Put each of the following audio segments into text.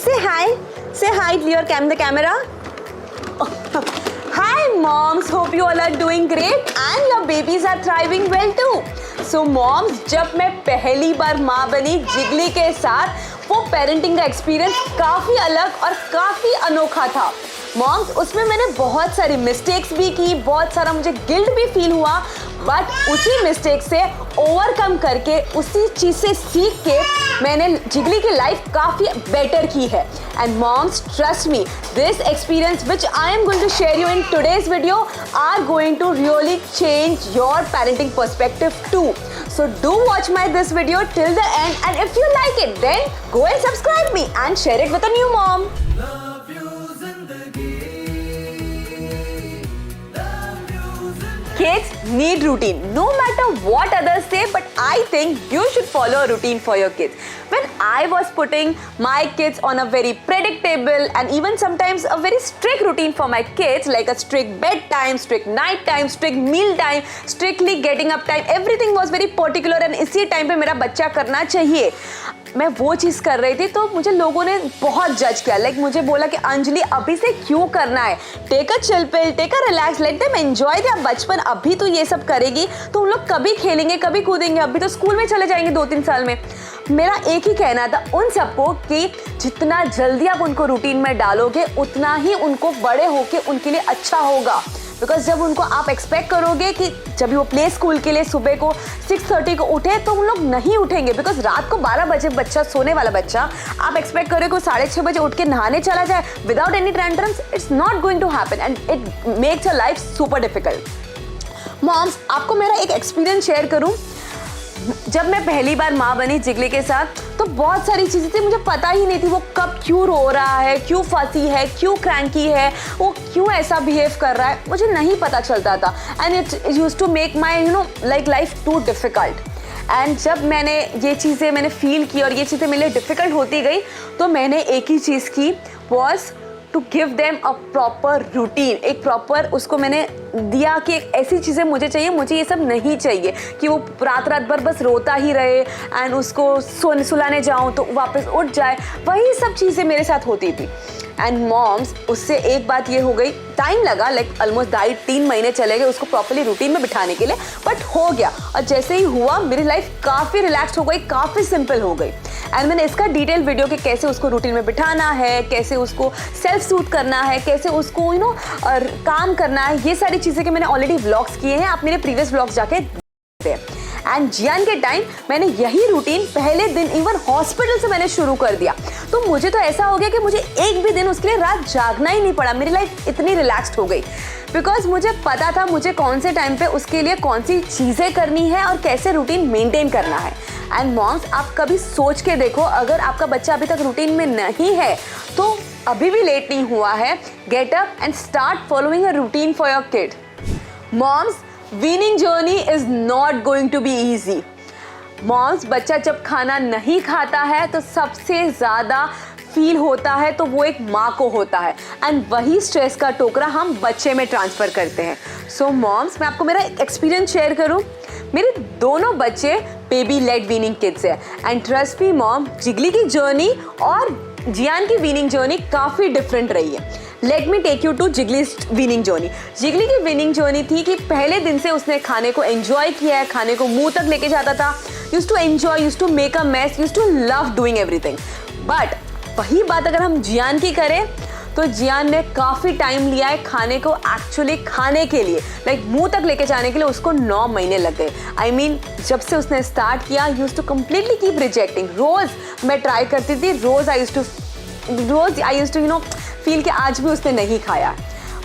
say hi. Say hi to your the camera. Hi moms, hope you all are doing great and your babies are thriving well too. So moms, जब मैं पहली बार माँ बनी जिगली के साथ, वो parenting का एक्सपीरियंस काफ़ी अलग और काफ़ी अनोखा था. मॉम्स, उसमें मैंने बहुत सारी मिस्टेक्स भी की, बहुत सारा मुझे गिल्ट भी फील हुआ, बट उसी मिस्टेक से ओवरकम करके, उसी चीज़ से सीख के मैंने जिगली की लाइफ काफ़ी बेटर की है. And moms, trust me, this experience which I am going to share you in today's video are going to really change your parenting perspective too. So do watch this video till the end, and if you like it, then go and subscribe me and share it with a new mom. Kids need routine, no matter what others say, but I think you should follow a routine for your kids. When I was putting my kids on a very predictable and even sometimes a very strict routine for my kids, like a strict bedtime, strict night time, strict meal time, strictly getting up time, everything was very particular and इसी time पे मेरा बच्चा करना चाहिए, मैं वो चीज़ कर रही थी, तो मुझे लोगों ने बहुत जज किया. लाइक मुझे बोला कि अंजलि अभी से क्यों करना है, take a chill pill, take a relax, let them enjoy their बचपन. अभी तो ये सब करेगी तो उन लोग कभी खेलेंगे, कभी कूदेंगे, अभी तो स्कूल में चले जाएंगे 2-3 साल में. मेरा एक ही कहना था उन सबको कि जितना जल्दी आप उनको रूटीन में डालोगे उतना ही उनको बड़े होके उनके लिए अच्छा होगा. बिकॉज जब उनको आप एक्सपेक्ट करोगे कि जब वो प्ले स्कूल के लिए सुबह को 6:30 को उठे, तो उन लोग नहीं उठेंगे. बिकॉज रात को 12 बजे बच्चा, सोने वाला बच्चा, आप एक्सपेक्ट करोगे कि वो 6:30 बजे उठ के नहाने चला जाए without any tantrums. It's not going to happen and it makes a life super difficult. Moms, आपको मेरा एक एक्सपीरियंस शेयर करूं. जब मैं पहली बार माँ बनी जिगली के साथ, तो बहुत सारी चीज़ें थी मुझे पता ही नहीं थी. वो कब क्यों रो रहा है, क्यों फंसी है, क्यों क्रैंकी है, वो क्यों ऐसा बिहेव कर रहा है, मुझे नहीं पता चलता था. And it used to make my like life too difficult. And जब मैंने ये चीज़ें मैंने फील की और ये चीज़ें मेरे लिए डिफ़िकल्ट होती गई, तो मैंने एक ही चीज़ की, was to give them a proper routine. एक प्रॉपर उसको मैंने दिया कि ऐसी चीज़ें मुझे चाहिए, मुझे ये सब नहीं चाहिए कि वो रात भर बस रोता ही रहे एंड उसको सुलाने जाऊँ तो वापस उठ जाए. वही सब चीज़ें मेरे साथ होती थी. एंड मॉम्स, उससे एक बात ये हो गई, टाइम लगा, लाइक ऑलमोस्ट 2.5-3 महीने चले गए उसको प्रॉपर्ली रूटीन में बिठाने के लिए, बट हो गया. और जैसे ही हुआ मेरी लाइफ काफ़ी रिलैक्स हो गई, काफ़ी सिंपल हो गई. एंड मैंने इसका डिटेल वीडियो कि कैसे उसको रूटीन में बिठाना है, कैसे उसको सेल्फ सूट करना है, कैसे उसको काम करना है, ये सारी चीज़ें के मैंने ऑलरेडी व्लॉग्स किए हैं. आप मेरे प्रीवियस व्लॉग्स जाके देखते हैं. एंड जियान के टाइम मैंने यही रूटीन पहले दिन इवन हॉस्पिटल से मैंने शुरू कर दिया. तो मुझे तो ऐसा हो गया कि मुझे एक भी दिन उसके लिए रात जागना ही नहीं पड़ा. मेरी लाइफ इतनी रिलैक्स्ड हो गई बिकॉज मुझे पता था मुझे कौन से टाइम पे उसके लिए कौन सी चीज़ें करनी है और कैसे रूटीन मेंटेन करना है. एंड मॉम्स, आप कभी सोच के देखो, अगर आपका बच्चा अभी तक रूटीन में नहीं है तो अभी भी लेट नहीं हुआ है. Get up and start following a routine for your kid. Moms, weaning journey is not going to be easy. Moms, बच्चा जब खाना नहीं खाता है तो सबसे ज़्यादा फील होता है तो वो एक माँ को होता है. एंड वही स्ट्रेस का टोकरा हम बच्चे में ट्रांसफ़र करते हैं. सो मॉम्स, मैं आपको मेरा एक एक्सपीरियंस शेयर करूँ. मेरे दोनों बच्चे बेबी लेड वीनिंग किड्स है. एंड ट्रस्ट मी मॉम, जिगली की जर्नी और जियान की वीनिंग जर्नी काफ़ी डिफरेंट रही है. Let me take you to Jiggly's weaning journey. Jiggly की वीनिंग जर्नी थी कि पहले दिन से उसने खाने को एंजॉय किया है, खाने को मुंह तक लेके जाता था, use to enjoy, use to make a mess, use to love doing everything. But वही बात अगर हम जियान की करें तो जियान ने काफ़ी टाइम लिया है खाने को एक्चुअली खाने के लिए, लाइक मुंह तक लेके जाने के लिए उसको 9 महीने लग गए. आई मीन, जब से उसने स्टार्ट किया, use to completely keep rejecting. रोज़ मैं ट्राई करती थी, रोज़ आई यूज टू फील कि आज भी उसने नहीं खाया.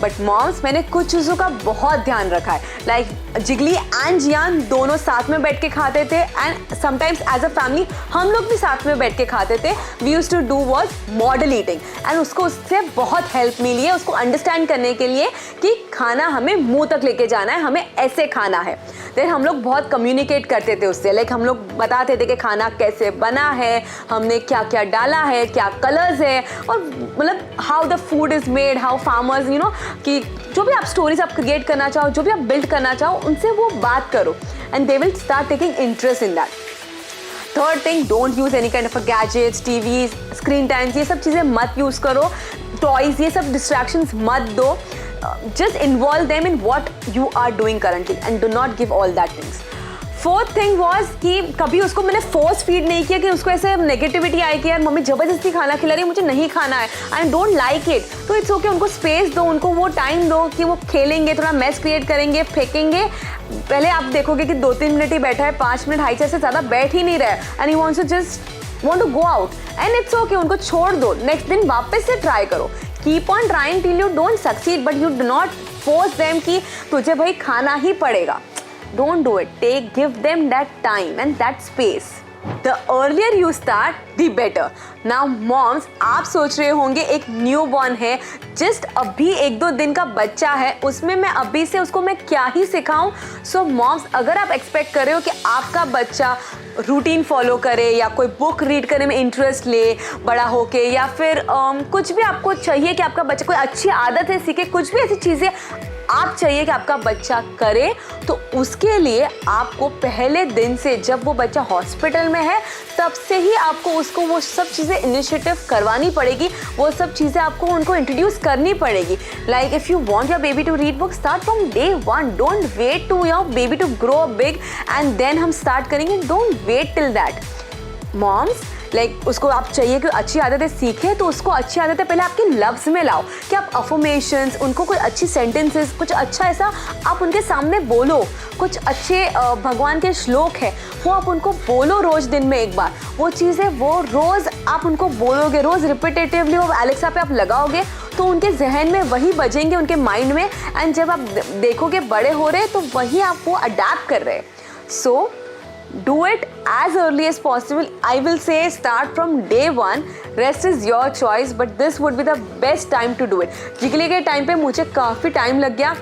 बट मॉम्स, मैंने कुछ चीज़ों का बहुत ध्यान रखा है. लाइक जिगली एंड जियान दोनों साथ में बैठ के खाते थे and sometimes as a family हम लोग भी साथ में बैठ के खाते थे. We use to do was model eating and उसको उससे बहुत हेल्प मिली है उसको अंडरस्टैंड करने के लिए कि खाना हमें मुंह तक लेके जाना है, हमें ऐसे खाना है. देन हम लोग बहुत कम्युनिकेट करते थे उससे. लाइक हम लोग बताते थे कि खाना कैसे बना है, हमने क्या क्या डाला है, क्या कलर्स है, और मतलब how the food is made, how farmers कि जो भी आप स्टोरीज आप क्रिएट करना चाहो, जो भी आप बिल्ड करना चाहो, उनसे वो बात करो and they will start taking interest in that. Third thing, don't use any kind of gadgets, TV, screen times, ये सब चीज़ें मत यूज़ करो, टॉयज, ये सब डिस्ट्रैक्शंस मत दो. Just involve them in what you are doing currently and do not give all that things. Fourth thing was कि कभी उसको मैंने फोर्स फीड नहीं किया कि उसको ऐसे नेगेटिविटी आई कि यार मम्मी ज़बरदस्ती खाना खिला रही है, मुझे नहीं खाना है, आई डोंट लाइक इट. तो इट्स ओके, उनको स्पेस दो, उनको वो टाइम दो कि वो खेलेंगे, थोड़ा मैस क्रिएट करेंगे, फेंकेंगे. पहले आप देखोगे कि 2-3 मिनट ही बैठा है, 5 मिनट हाई चेयर से ज़्यादा बैठ ही नहीं रहा है and he wants to just want to go out and it's okay, उनको छोड़ दो. नेक्स्ट दिन वापस से ट्राई करो. Keep on trying till you don't succeed, but you do not force them कि तुझे भाई खाना ही पड़ेगा. Don't do it. Give them that time and that space. The earlier you start, the better. Now moms, आप सोच रहे होंगे एक न्यू बॉर्न है, जस्ट अभी 1-2 दिन का बच्चा है, उसमें मैं अभी से उसको मैं क्या ही सिखाऊं. सो मॉम्स, अगर आप एक्सपेक्ट कर रहे हो कि आपका बच्चा रूटीन फॉलो करे या कोई बुक रीड करने में इंटरेस्ट ले बड़ा होके, या फिर कुछ भी आपको चाहिए कि आपका बच्चा कोई अच्छी आदत है सीखे, कुछ भी ऐसी चीज़ें आप चाहिए कि आपका बच्चा करे, तो उसके लिए आपको पहले दिन से, जब वो बच्चा हॉस्पिटल में है तब से ही आपको उसको वो सब चीज़ें इनिशिएटिव करवानी पड़ेगी, वो सब चीज़ें आपको उनको इंट्रोड्यूस करनी पड़ेगी. Like if you want your baby to read book, start from day 1. Don't wait to your baby to grow big and then हम स्टार्ट करेंगे. Don't wait till that. Moms, like उसको आप चाहिए कि अच्छी आदतें सीखे, तो उसको अच्छी आदतें पहले आपके लफ्ज़ में लाओ कि आप अफर्मेशंस, उनको कोई अच्छी सेंटेंसेस, कुछ अच्छा ऐसा आप उनके सामने बोलो. कुछ अच्छे भगवान के श्लोक है, वो आप उनको बोलो रोज़ दिन में एक बार. वो चीज़ें वो रोज़ आप उनको बोलोगे, रोज़ रिपीटेटिवली वो एलेक्सा पे आप लगाओगे, तो उनके जहन में वही बजेंगे, उनके माइंड में. एंड जब आप देखोगे बड़े हो रहे तो वही आप वो अडेप्ट कर रहे हैं. सो do it as early as possible. I will say start from day 1. Rest is your choice, but this would be the best time to do it. जिगली के टाइम पे मुझे काफ़ी टाइम लग गया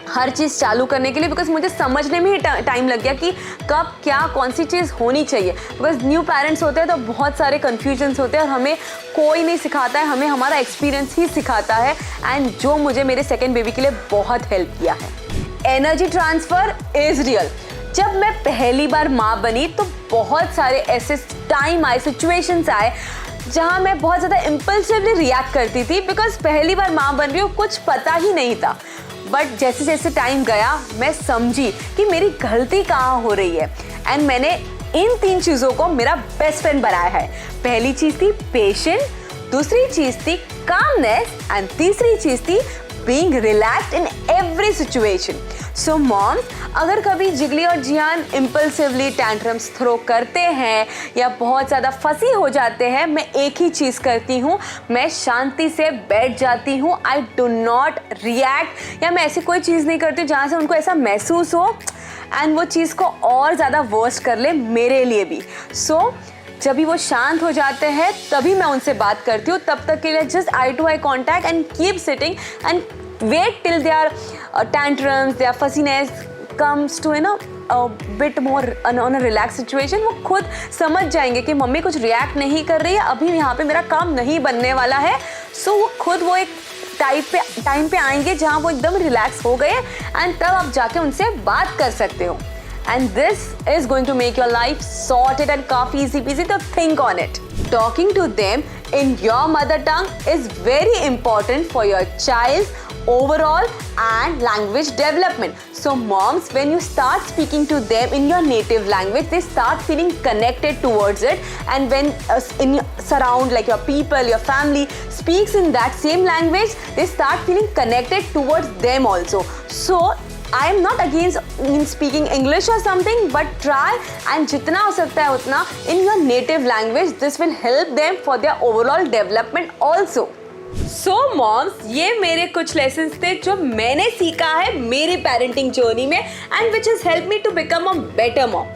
हर चीज़ चालू करने के लिए, बिकॉज मुझे समझने में ही टाइम लग गया कि कब क्या कौन सी चीज़ होनी चाहिए. बिकॉज न्यू पेरेंट्स होते हैं तो बहुत सारे कन्फ्यूजन्स होते हैं और हमें कोई नहीं सिखाता है, हमें हमारा एक्सपीरियंस ही सिखाता है, एंड जो मुझे मेरे सेकेंड बेबी के लिए बहुत हेल्प किया है. Energy transfer is real. जब मैं पहली बार माँ बनी तो बहुत सारे ऐसे टाइम आए, सिचुएशंस आए जहाँ मैं बहुत ज़्यादा इम्पल्सिवली रिएक्ट करती थी, बिकॉज पहली बार माँ बन रही हूँ, कुछ पता ही नहीं था. बट जैसे जैसे टाइम गया मैं समझी कि मेरी गलती कहाँ हो रही है, एंड मैंने इन 3 चीज़ों को मेरा बेस्ट फ्रेंड बनाया है. पहली चीज़ थी पेशेंस, दूसरी चीज़ थी कामनेस, एंड तीसरी चीज़ थी being relaxed in every situation. So moms, अगर कभी जिगली और जियान इम्पल्सिवली टैंट्रम्स थ्रो करते हैं या बहुत ज़्यादा फंसी हो जाते हैं, मैं एक ही चीज़ करती हूँ, मैं शांति से बैठ जाती हूँ. आई डू नॉट रिएक्ट, या मैं ऐसी कोई चीज़ नहीं करती जहाँ से उनको ऐसा महसूस हो एंड वो चीज़ को और ज़्यादा वर्स्ट कर ले मेरे लिए भी. सो जब भी वो शांत हो जाते हैं तभी मैं उनसे बात करती हूँ. तब तक के लिए just eye to eye contact and keep sitting and wait till their tantrums, their fussiness comes to a bit more on a relaxed situation. वो खुद समझ जाएंगे कि मम्मी कुछ रिएक्ट नहीं कर रही है, अभी यहाँ पे मेरा काम नहीं बनने वाला है. सो वो खुद वो एक टाइम पे आएंगे जहाँ वो एकदम रिलैक्स हो गए, एंड तब आप जाके उनसे बात कर सकते हो. And this is going to make your life sorted and काफ़ी easy peasy, तो think on it. Talking to them in your mother tongue is very important for your child's overall and language development. So moms, when you start speaking to them in your native language, they start feeling connected towards it, and when in your surround, like your people, your family speaks in that same language, they start feeling connected towards them also. So I am not against in speaking English or something, but try and जितना हो सकता है उतना in your native language. This will help them for their overall development also. So moms, ये मेरे कुछ lessons थे जो मैंने सीखा है मेरी parenting journey में, and which has helped me to become a better mom.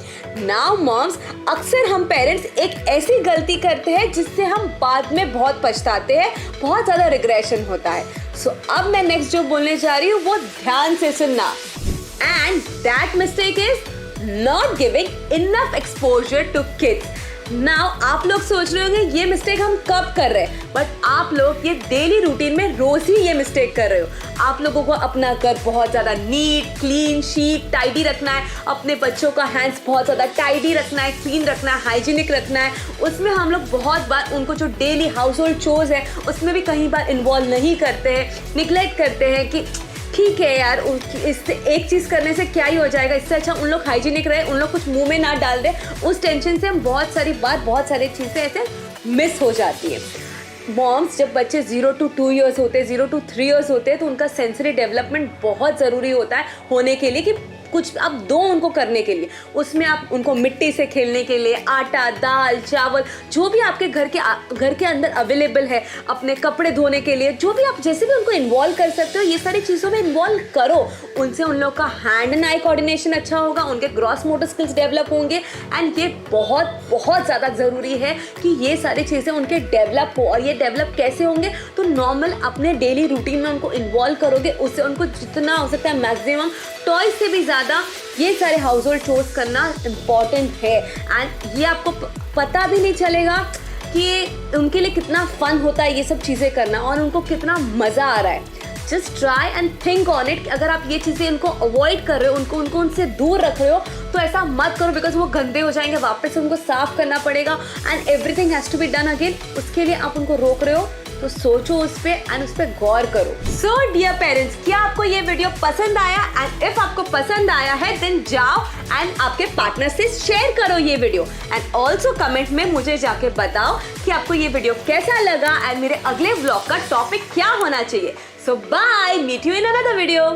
Now moms, अक्सर हम पेरेंट्स एक ऐसी गलती करते हैं जिससे हम बाद में बहुत पछताते हैं, बहुत ज़्यादा रिग्रेशन होता है. सो अब मैं नेक्स्ट जो बोलने जा रही हूँ वो ध्यान से सुनना. And that mistake is not giving enough exposure to kids. Now आप लोग सोच रहे होंगे ये मिस्टेक हम कब कर रहे हैं, बट आप लोग ये डेली रूटीन में रोज ही ये मिस्टेक कर रहे हो। आप लोगों को अपना घर बहुत ज़्यादा नीट, क्लीन, शीट, टाइडी रखना है, अपने बच्चों का हैंड्स बहुत ज़्यादा टाइडी रखना है, क्लीन रखना है, हाइजीनिक रखना है। उसमें हम लोग बहुत बार उनको जो डेली हाउस होल्ड चोर्स है उसमें भी कहीं बार इन्वॉल्व नहीं करते हैं, निगलेक्ट करते हैं कि ठीक है यार इससे एक चीज़ करने से क्या ही हो जाएगा, इससे अच्छा उन लोग हाइजीनिक रहे, उन लोग कुछ मुंह में ना डाल दे। उस टेंशन से हम बहुत सारी चीज़ें ऐसे मिस हो जाती है। मॉम्स जब बच्चे 0 to 2 years होते हैं, 0 to 3 years होते हैं, तो उनका सेंसरी डेवलपमेंट बहुत ज़रूरी होता है होने के लिए कि कुछ आप दो उनको करने के लिए। उसमें आप उनको मिट्टी से खेलने के लिए आटा, दाल, चावल, जो भी आपके घर के अंदर अवेलेबल है, अपने कपड़े धोने के लिए, जो भी आप जैसे भी उनको इन्वॉल्व कर सकते हो, ये सारी चीज़ों में इन्वॉल्व करो। उनसे उन लोग का हैंड एंड आई कोऑर्डिनेशन अच्छा होगा, उनके ग्रॉस मोटर स्किल्स डेवलप होंगे। एंड ये बहुत ज़्यादा ज़रूरी है कि ये सारी चीज़ें उनके डेवलप हो। और ये डेवलप कैसे होंगे, तो नॉर्मल अपने डेली रूटीन में उनको इन्वॉल्व करोगे, उससे उनको जितना हो सकता है मैक्सिमम टॉयज से भी ज़्यादा ये सारे हाउस होल्ड चोर्स करना इम्पॉर्टेंट है। एंड ये आपको पता भी नहीं चलेगा कि उनके लिए कितना फन होता है ये सब चीज़ें करना और उनको कितना मज़ा आ रहा है। Just try and think on it. अगर आप ये चीज़ें उनको अवॉइड कर रहे हो, उनको उनसे दूर रख रहे हो, तो ऐसा मत करो, बिकॉज वो गंदे हो जाएंगे, वापस उनको साफ करना पड़ेगा and everything has to be done again. उसके लिए आप उनको रोक रहे हो, तो सोचो उस पर एंड उस पर गौर करो। सो डियर पेरेंट्स, क्या आपको ये वीडियो पसंद आया? एंड इफ आपको पसंद आया है देन जाओ एंड आपके पार्टनर से शेयर करो ये वीडियो। एंड ऑल्सो कमेंट में मुझे जाके बताओ कि आपको ये वीडियो कैसा लगा एंड मेरे अगले व्लॉग का टॉपिक क्या होना चाहिए। So bye, meet you in another video.